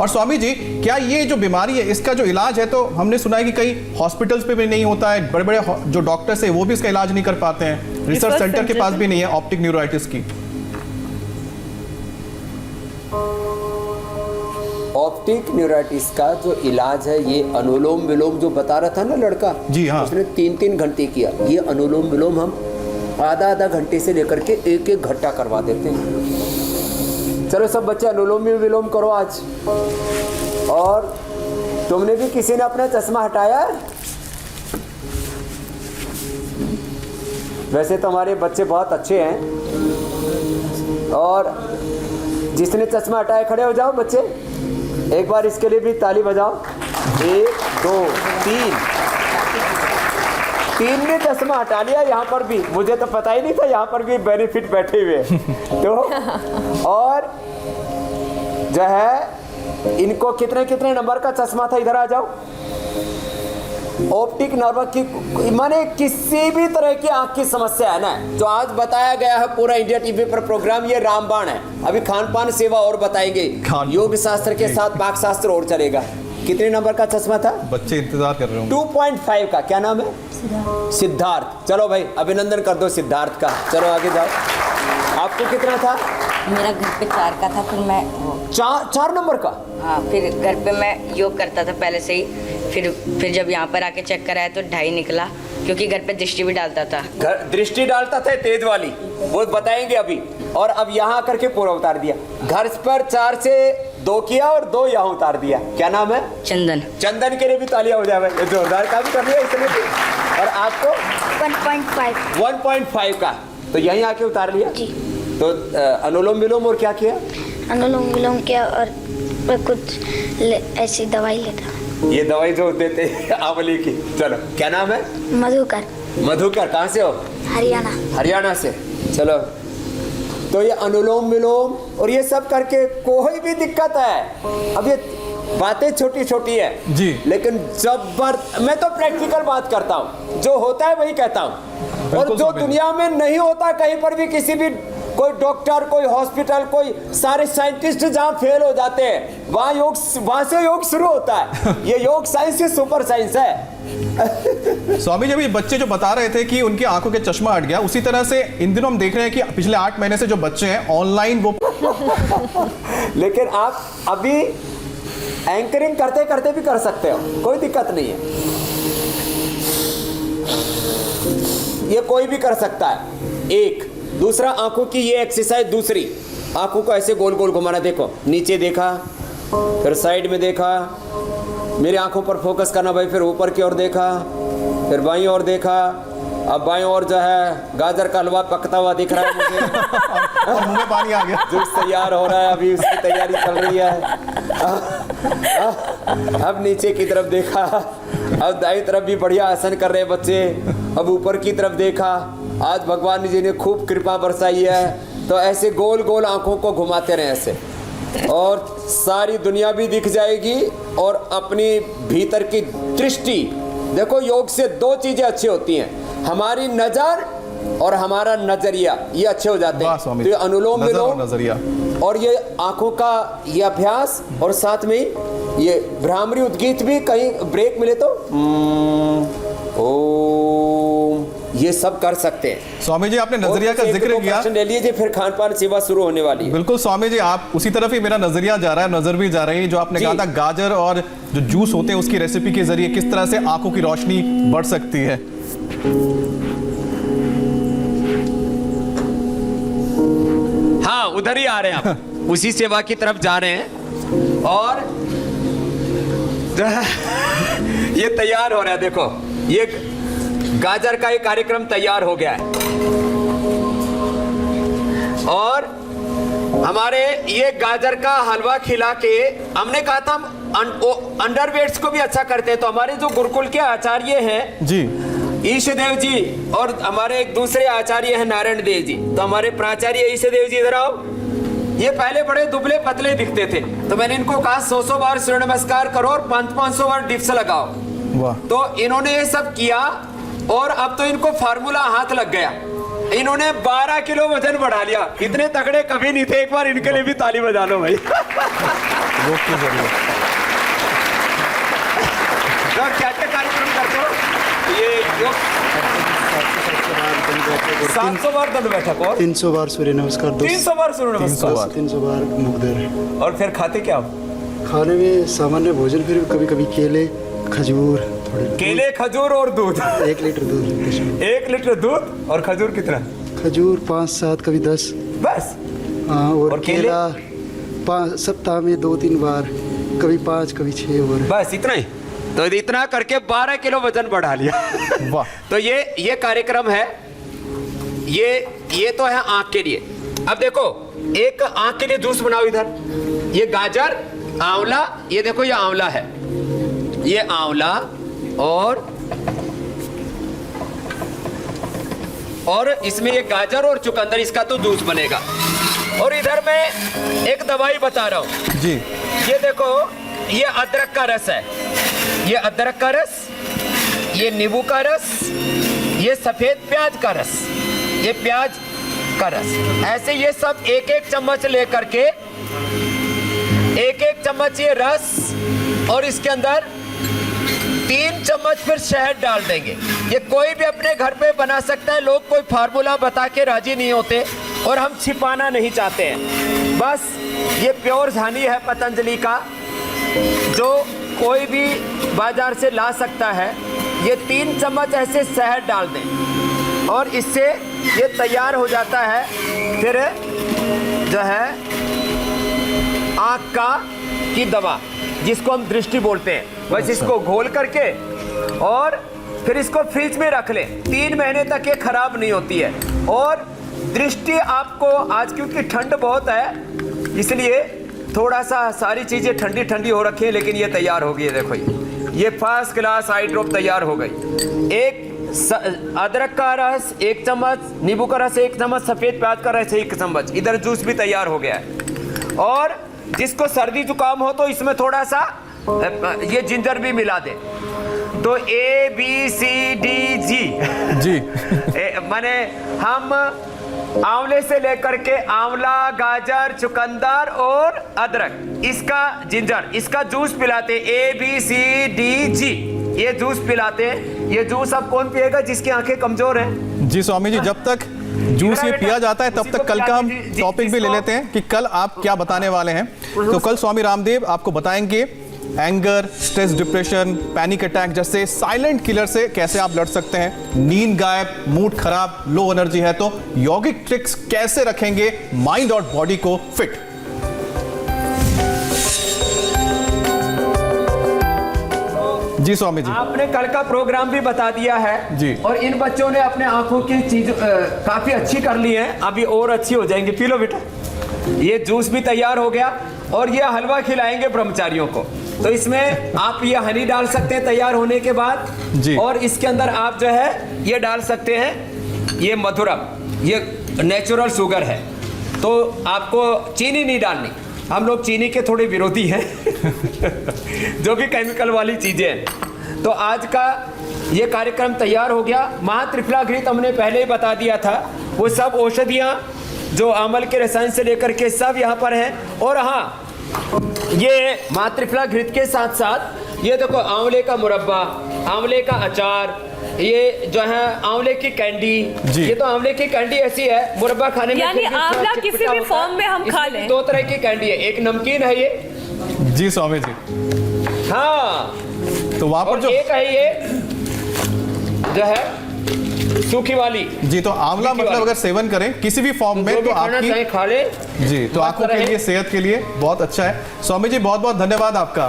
और स्वामी जी, क्या ये जो बीमारी है इसका जो इलाज है, तो हमने सुना है कि कई हॉस्पिटल्स पे भी नहीं होता है, बड़े बड़े जो डॉक्टर्स है वो भी इसका इलाज नहीं कर पाते हैं, रिसर्च सेंटर के पास भी नहीं है ऑप्टिक न्यूराइटिस की। ऑप्टिक न्यूराइटिस का जो इलाज है, ये अनुलोम विलोम जो बता रहा था ना लड़का, जी हाँ, उसने 3-3 घंटे किया। ये अनुलोम विलोम हम आधा घंटे से लेकर के एक घंटा करवा देते हैं। चलो सब बच्चे अनुलोम विलोम करो आज। और तुमने भी, किसी ने अपना चश्मा हटाया? वैसे तो हमारे बच्चे बहुत अच्छे हैं, और जिसने चश्मा हटाया खड़े हो जाओ बच्चे, एक बार इसके लिए भी ताली बजाओ। 1 2 3 ने चश्मा हटा लिया। यहाँ पर भी मुझे तो पता ही नहीं था, यहाँ पर भी बेनिफिट बैठे हुए तो। और जो है इनको कितने नंबर का चश्मा था, इधर आ जाओ। ऑप्टिक नर्व की माने किसी भी तरह की आंख की समस्या है ना, जो आज बताया गया है पूरा इंडिया टीवी पर प्रोग्राम, ये रामबाण है। अभी खान पान सेवा और बताएंगे, योग शास्त्र के साथ पाक शास्त्र और चलेगा। कितने नंबर का चश्मा था? बच्चे इंतजार कर रहे होंगे। 2.5 का। क्या नाम है? सिद्धार्थ। चलो भाई अभिनंदन कर दो सिद्धार्थ का। चलो आगे जाओ। आपको कितना था? मेरा घर पे 4 का था, फिर मैं 4 नंबर का। हाँ, फिर घर पे मैं योग करता था पहले से ही। फिर जब यहाँ पर आके चेक कराया तो 2.5 निकला, क्योंकि घर पे दृष्टि भी डालता था। घर दृष्टि डालता था तेज वाली, वो बताएंगे अभी। और अब यहाँ आकर के पूरा उतार दिया। घर पर 4 से 2 किया और 2 यहाँ उतार दिया। क्या नाम है? चंदन। चंदन के लिए भी तालियां हो जाए भाई, जोरदार काम कर लिया इसने भी। और आपको 1.5 का, तो यहीं आके उतार लिया जी। तो अनुलोम विलोम और क्या किया? अनुलोम विलोम किया, और कुछ ऐसी दवाई लेता। ये दवाई जो देते हैं आंवले की। चलो क्या नाम है? मधुकर। मधुकर। कहाँ से हो? हरियाणा। हरियाणा से। चलो, तो ये अनुलोम विलोम और ये सब करके कोई भी दिक्कत है, अब ये बातें छोटी छोटी है जी, लेकिन मैं तो प्रैक्टिकल बात करता हूँ, जो होता है वही कहता हूँ। और जो दुनिया में नहीं होता कहीं पर भी, किसी भी कोई डॉक्टर, कोई हॉस्पिटल, कोई सारे साइंटिस्ट जहाँ फेल हो जाते हैं, वहां से योग शुरू होता है। ये योग साइंस से सुपर साइंस है। स्वामी जी, अभी बच्चे जो बता रहे थे कि उनकी आंखों के चश्मा हट गया, उसी तरह से इन दिनों हम देख रहे हैं कि पिछले 8 महीने से जो बच्चे हैं ऑनलाइन वो लेकिन आप अभी एंकरिंग करते करते भी कर सकते हो, कोई दिक्कत नहीं है। ये कोई भी कर सकता है। एक दूसरा, आंखों की ये एक्सरसाइज, दूसरी आंखों को ऐसे गोल गोल घुमाना। देखो, नीचे देखा, फिर साइड में देखा, मेरी आंखों पर फोकस करना भाई, फिर ऊपर की ओर देखा, फिर बाईं ओर देखा। अब बाईं ओर जो है गाजर का हलवा पकता हुआ दिख रहा है मुझे। और मुंह में पानी आ गया। जूस तैयार हो रहा है, अभी उसकी तैयारी चल रही है। अब नीचे की तरफ देखा, अब दाईं तरफ भी बढ़िया आसन कर रहे हैं बच्चे। अब ऊपर की तरफ देखा, आज भगवान जी ने खूब कृपा बरसाई है। तो ऐसे गोल गोल आंखों को घुमाते रहे ऐसे, और सारी दुनिया भी दिख जाएगी। और अपनी भीतर की दृष्टि देखो, योग से 2 चीजें अच्छी होती हैं, हमारी नजर और हमारा नजरिया, ये अच्छे हो जाते हैं। तो ये अनुलोम विलोम नजरिया और ये आंखों का ये अभ्यास, और साथ में ये भ्रामरी उद्गीत भी, कहीं ब्रेक मिले तो ओम, ये ये सब कर सकते हैं। स्वामी जी आपने नजरिया का जिक्र किया, प्रश्न ले लीजिए, फिर खान पान सेवा शुरू होने वाली है। बिल्कुल स्वामी जी, आप उसी तरफ ही मेरा नजरिया जा रहा है, नजर भी जा रही है। जो आपने कहा था गाजर और जो जूस होते हैं उसकी रेसिपी के जरिए किस तरह से आंखों की रोशनी बढ़ सकती है। हाँ, उधर ही आ रहे हैं आप, उसी सेवा की तरफ जा रहे हैं। और ये तैयार हो रहा है, देखो ये गाजर का एक कार्यक्रम तैयार हो गया है। और हमारे ये गाजर का हलवा खिला के हमने कहा था हम अंडरवेट्स को भी अच्छा करते हैं। तो हमारे जो गुरुकुल के आचार्य हैं जी, ईशदेव जी, और हमारे एक दूसरे आचार्य हैं नारायण देव जी, तो हमारे प्राचार्य ईशदेव जी इधर आओ। ये पहले बड़े दुबले पतले दिखते थे, तो मैंने इनको कहा 100 बार सूर्य नमस्कार करो और 500 बार डिप्स लगाओ। वाह। तो इन्होंने ये सब किया और अब तो इनको फार्मूला हाथ लग गया। इन्होंने 12 किलो वजन बढ़ा लिया। इतने तगड़े कभी नहीं थे, एक बार इनके लिए भी ताली बजा लो भाई। योग के जरिए तो क्या क्या कार्यक्रम करते हो? ये योग 700 बार दंड बैठक और 300 बार सूर्य नमस्कार, 300 बार सूर्य नमस्कार, 300 बार मुखदर। और फिर खाते क्या हो? खाने में सामान्य भोजन, फिर कभी कभी केले, खजूर, थोड़े केले, खजूर और दूध। 1 लीटर दूध। 1 लीटर दूध और खजूर कितना? खजूर 5-7, कभी 10 बस। हाँ, और और केले? केला 5 सप्ताह में 2-3 बार, कभी 5, कभी 6 और बस इतना ही। तो इतना करके 12 किलो वजन बढ़ा लिया। वाह। तो ये कार्यक्रम है, ये तो है आंख के लिए। अब देखो एक आंख के लिए जूस बनाओ। इधर ये गाजर, आंवला, ये देखो ये आंवला है, ये आंवला और इसमें ये गाजर और चुकंदर, इसका तो जूस बनेगा। और इधर मैं एक दवाई बता रहा हूँ जी। ये देखो ये अदरक का रस है, ये अदरक का रस, ये नींबू का रस, ये सफेद प्याज का रस, ये प्याज का रस। ऐसे ये सब 1-1 चम्मच लेकर के 1-1 चम्मच ये रस और इसके अंदर 3 चम्मच फिर शहद डाल देंगे। ये कोई भी अपने घर पे बना सकता है। लोग कोई फार्मूला बता के राजी नहीं होते और हम छिपाना नहीं चाहते हैं। बस ये प्योर हनी है पतंजलि का, जो कोई भी बाजार से ला सकता है। ये 3 चम्मच ऐसे शहद डाल दें और इससे ये तैयार हो जाता है। फिर जो है आँख की दवा, जिसको हम दृष्टि बोलते हैं, बस इसको घोल करके और फिर इसको फ्रिज में रख लें। 3 महीने तक ये खराब नहीं होती है। और दृष्टि आपको आज, क्योंकि ठंड बहुत है इसलिए थोड़ा सा सारी चीज़ें ठंडी ठंडी हो रखी है, लेकिन ये तैयार हो गई है। देखो ये फर्स्ट क्लास आई ड्रॉप तैयार हो गई। एक अदरक का रस 1 चम्मच, नींबू का रस 1 चम्मच, सफ़ेद प्याज का रस 1 चम्मच, इधर जूस भी तैयार हो गया है। और जिसको सर्दी जुकाम हो तो इसमें थोड़ा सा ये जिंजर भी मिला दे। तो ABCDG जी। माने हम आंवले से लेकर के आंवला, गाजर, चुकंदर और अदरक, इसका जिंजर, इसका जूस पिलाते। ABCDG ये जूस पिलाते हैं। ये जूस अब कौन पिएगा? जिसकी आंखें कमजोर हैं। जी स्वामी जी, जब तक जूस ये पिया जाता है तब तक कल का हम टॉपिक भी ले लेते हैं कि कल आप क्या बताने वाले हैं। तो कल स्वामी रामदेव आपको बताएंगे anger, stress, depression, panic attack जैसे साइलेंट किलर से कैसे आप लड़ सकते हैं। नींद गायब, मूड खराब, लो एनर्जी है तो यौगिक ट्रिक्स कैसे रखेंगे माइंड और बॉडी को फिट। जी स्वामी जी, आपने कल का प्रोग्राम भी बता दिया है जी। और इन बच्चों ने अपने आंखों की चीज काफी अच्छी कर ली है, अभी और अच्छी हो जाएंगी। पी लो बेटा। ये जूस भी तैयार हो गया और ये हलवा खिलाएंगे ब्रह्मचारियों को। तो इसमें आप ये हनी डाल सकते हैं तैयार होने के बाद जी। और इसके अंदर आप जो है ये डाल सकते हैं, ये मधुरम, ये नेचुरल शुगर है। तो आपको चीनी नहीं डालनी। हम लोग चीनी के थोड़े विरोधी हैं जो भी केमिकल वाली चीजें हैं। तो आज का ये कार्यक्रम तैयार हो गया। महात्रिफला घृत हमने पहले ही बता दिया था, वो सब औषधियाँ जो आमल के रसायन से लेकर के सब यहाँ पर हैं। और हाँ, ये महात्रिफला घृत के साथ साथ ये देखो आंवले का मुरब्बा, आंवले का अचार, ये जो है आंवले की कैंडी, जी। ये तो आंवले की कैंडी ऐसी है मुरब्बा खाने में, यानी फिर भी थोड़ा आंवला चिटचिटा किसी भी होता है। फॉर्म में हम खा इसमें लें। दो तरह की कैंडी है, एक नमकीन है ये, जी स्वामी जी। हाँ, तो वहां पर और जो एक है ये जो है सूखी वाली। जी, तो आंवला सूखी मतलब वाली। अगर सेवन करें किसी भी फॉर्म जो में भी तो खाना चाहे आपकी खा ले। जी, तो मस्त आंखों के रहे। लिए, सेहत के लिए बहुत अच्छा है। स्वामी जी बहुत बहुत धन्यवाद आपका।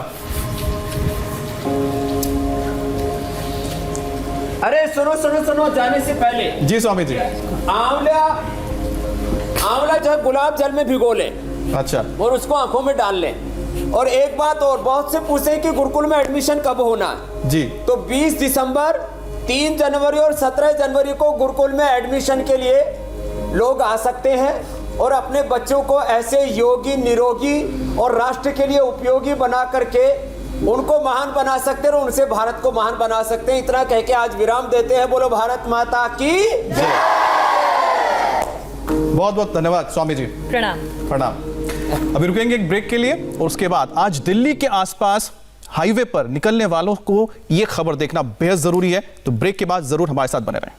अरे सुनो सुनो सुनो, जाने से पहले जी स्वामी जी। आंवला जो है गुलाब जल में भिगो ले अच्छा, और उसको आंखों में डाल लें। और एक बात और, बहुत से पूछे कि गुरुकुल में एडमिशन कब होना है, जी। तो 20 दिसंबर, 3 जनवरी और 17 जनवरी को गुरुकुल में एडमिशन के लिए लोग आ सकते हैं और अपने बच्चों को ऐसे योगी, निरोगी और राष्ट्र के लिए उपयोगी बना करके उनको महान बना सकते हैं और उनसे भारत को महान बना सकते हैं। इतना कह के आज विराम देते हैं। बोलो भारत माता की जय। बहुत बहुत धन्यवाद स्वामी जी। प्रणाम। प्रणाम। अभी रुकेंगे एक ब्रेक के लिए और उसके बाद आज दिल्ली के आसपास हाईवे पर निकलने वालों को यह खबर देखना बेहद जरूरी है, तो ब्रेक के बाद जरूर हमारे साथ बने रहें।